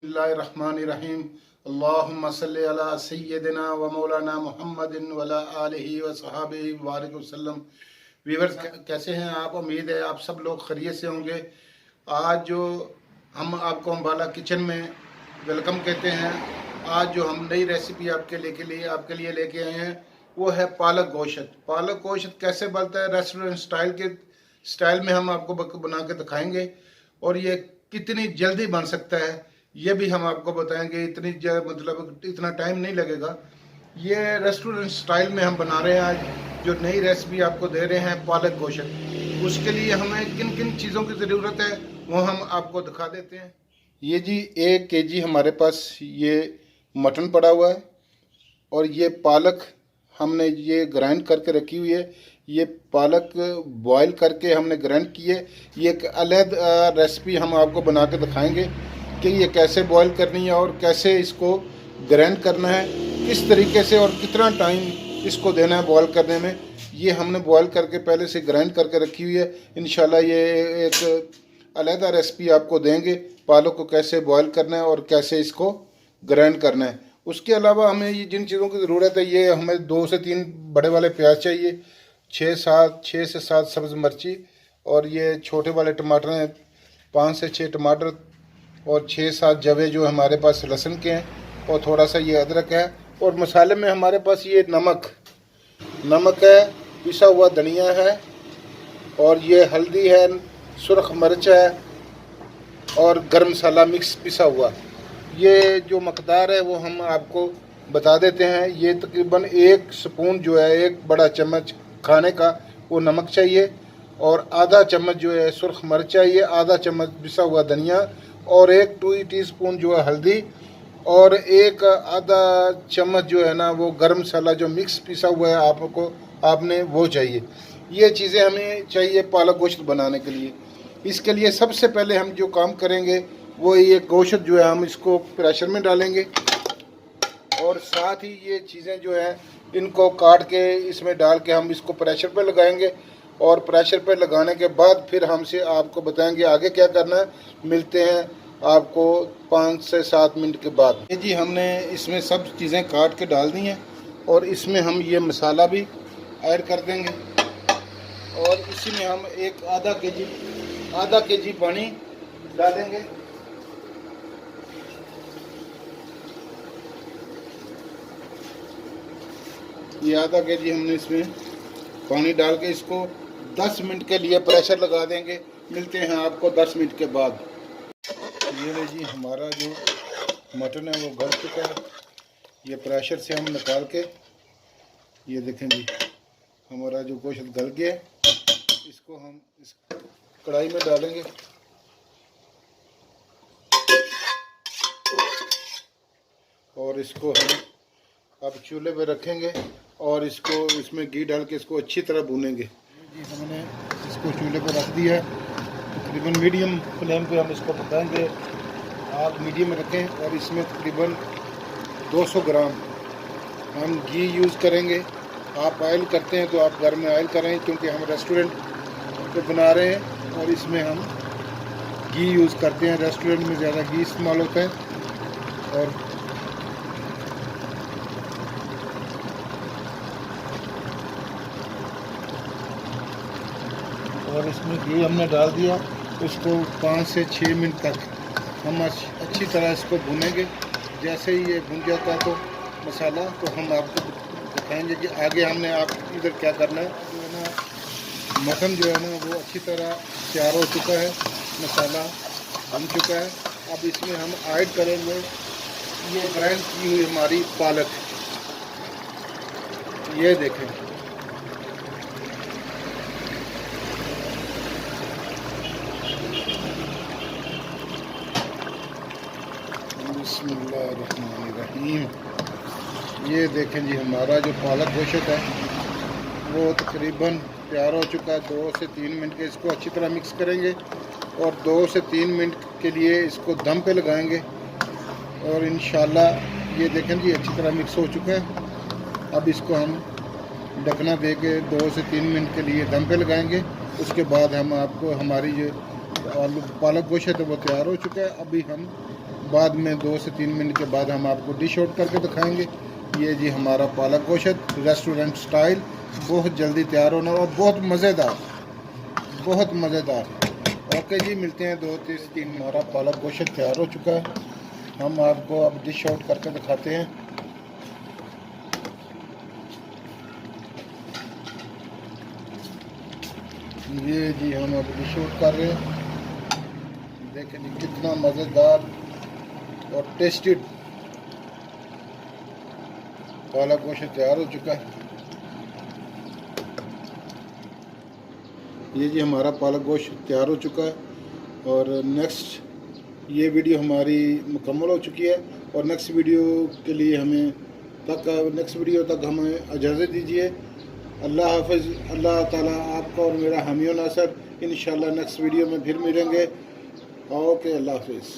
बिस्मिल्लाहिर्रहमानिर्रहीम। अल्लाहुम्मा सल्लि अला सय्यिदिना व मौलाना मुहम्मदिन व अला आलिहि व सहाबिहि बारिक वसल्लम। व्यूअर्स, कैसे हैं आप? उम्मीद है आप सब लोग खैरियत से होंगे। आज जो हम आपको अम्बाला किचन में वेलकम कहते हैं, आज जो हम नई रेसिपी आपके लिए लेके आए हैं वो है पालक गोश्त। पालक गोश्त कैसे बनता है रेस्टोरेंट स्टाइल में हम आपको बना के दिखाएंगे, और ये कितनी जल्दी बन सकता है ये भी हम आपको बताएंगे। मतलब इतना टाइम नहीं लगेगा। ये रेस्टोरेंट स्टाइल में हम बना रहे हैं आज जो नई रेसिपी आपको दे रहे हैं पालक गोश्त। उसके लिए हमें किन किन चीज़ों की ज़रूरत है वो हम आपको दिखा देते हैं। ये जी 1 केजी हमारे पास ये मटन पड़ा हुआ है, और ये पालक हमने ये ग्राइंड करके रखी हुई है। ये पालक बॉईल करके हमने ग्राइंड की है। ये एक अलग रेसिपी हम आपको बना के दिखाएंगे कि ये कैसे बॉईल करनी है और कैसे इसको ग्राइंड करना है, किस तरीके से और कितना टाइम इसको देना है बॉईल करने में। ये हमने बॉईल करके पहले से ग्राइंड करके रखी हुई है। इंशाल्लाह ये एक अलग रेसिपी आपको देंगे पालक को कैसे बॉईल करना है और कैसे इसको ग्राइंड करना है। उसके अलावा हमें ये जिन चीज़ों की ज़रूरत है, ये हमें 2 से 3 बड़े वाले प्याज चाहिए, 6 से 7 सब्ज़ मिर्ची, और ये छोटे वाले टमाटर हैं 5 से 6 टमाटर, और 6-7 जवे जो हमारे पास लहसुन के हैं, और थोड़ा सा ये अदरक है। और मसाले में हमारे पास ये नमक है, पिसा हुआ धनिया है, और ये हल्दी है, सुरख मिर्च है, और गर्म मसाला मिक्स पिसा हुआ। ये जो मकदार है वो हम आपको बता देते हैं। ये तकरीबन 1 स्पून जो है, 1 बड़ा चम्मच खाने का वो नमक चाहिए, और आधा चम्मच जो है सुरख मिर्च चाहिए, आधा चम्मच पिसा हुआ धनिया, और 1 टीस्पून जो है हल्दी, और 1 आधा चम्मच जो है ना वो गर्म मसाला जो मिक्स पिसा हुआ है आपने वो चाहिए। ये चीज़ें हमें चाहिए पालक गोश्त बनाने के लिए। इसके लिए सबसे पहले हम जो काम करेंगे वो ये गोश्त जो है हम इसको प्रेशर में डालेंगे, और साथ ही ये चीज़ें जो है इनको काट के इसमें डाल के हम इसको प्रेशर पे लगाएंगे, और प्रेशर पे लगाने के बाद फिर हमसे आपको बताएंगे आगे क्या करना है। मिलते हैं आपको 5 से 7 मिनट के बाद। ये जी हमने इसमें सब चीज़ें काट के डाल दी हैं, और इसमें हम ये मसाला भी ऐड कर देंगे, और इसी में हम एक आधा के जी पानी डालेंगे। ये आधा के जी हमने इसमें पानी डाल के इसको 10 मिनट के लिए प्रेशर लगा देंगे। मिलते हैं आपको 10 मिनट के बाद। ये ले जी हमारा जो मटन है वो गल चुका है। ये प्रेशर से हम निकाल के ये देखें जी हमारा जो गोश्त गल गया है। इसको हम इस कढ़ाई में डालेंगे, और इसको हम अब चूल्हे पे रखेंगे, और इसमें घी डाल के इसको अच्छी तरह भूनेंगे। जी हमने इसको चूल्हे पे रख दिया है, तकरीबन मीडियम फ्लेम पे हम इसको पकाएंगे। आप मीडियम रखें, और इसमें तकरीबन 200 ग्राम हम घी यूज़ करेंगे। आप ऑयल करते हैं तो आप घर में ऑयल करें, क्योंकि हम रेस्टोरेंट पे बना रहे हैं और इसमें हम घी यूज़ करते हैं। रेस्टोरेंट में ज़्यादा घी इस्तेमाल होता है। और इसमें घी हमने डाल दिया। उसको 5 से 6 मिनट तक हम अच्छी तरह इसको भूनेंगे। जैसे ही ये भुन जाता है तो मसाला, तो हम आपको बताएंगे कि आगे हमने आप इधर क्या करना है। जो है ना मटन जो है ना वो अच्छी तरह तैयार हो चुका है, मसाला भुन चुका है। अब इसमें हम ऐड करेंगे ये ग्राइंड की हुई हमारी पालक। ये देखें, बिस्मिल्लाहिर्रहमानिर्रहीम। ये देखें जी हमारा जो पालक गोश्त है वो तकरीबन तैयार हो चुका है। 2 से 3 मिनट के इसको अच्छी तरह मिक्स करेंगे, और 2 से 3 मिनट के लिए इसको दम पे लगाएंगे, और इंशाल्लाह ये देखें जी अच्छी तरह मिक्स हो चुका है। अब इसको हम ढकना दे के 2 से 3 मिनट के लिए दम पे लगाएंगे। उसके बाद हम आपको हमारी जो पालक गोश्त है वो तैयार हो चुका है। अभी हम बाद में 2 से 3 मिनट के बाद हम आपको डिश आउट करके दिखाएंगे। ये जी हमारा पालक गोश्त रेस्टोरेंट स्टाइल, बहुत जल्दी तैयार होना और बहुत मज़ेदार, बहुत मज़ेदार। ओके जी, मिलते हैं 2 से 3 मिनट। हमारा पालक गोश्त तैयार हो चुका है, हम आपको अब डिश आउट करके दिखाते हैं। ये जी हम अब डिश आउट कर रहे हैं। देखें जी कितना मज़ेदार और टेस्टी पालक गोश्त तैयार हो चुका है। ये जी हमारा पालक गोश्त तैयार हो चुका है और नेक्स्ट ये वीडियो हमारी मुकम्मल हो चुकी है और नेक्स्ट वीडियो के लिए नेक्स्ट वीडियो तक हमें इजाज़त दीजिए। अल्लाह हाफ़िज़। अल्लाह ताला आपका और मेरा हामी व नासर। इंशाअल्लाह नेक्स्ट वीडियो में फिर मिलेंगे। ओके, अल्लाह हाफ़िज़।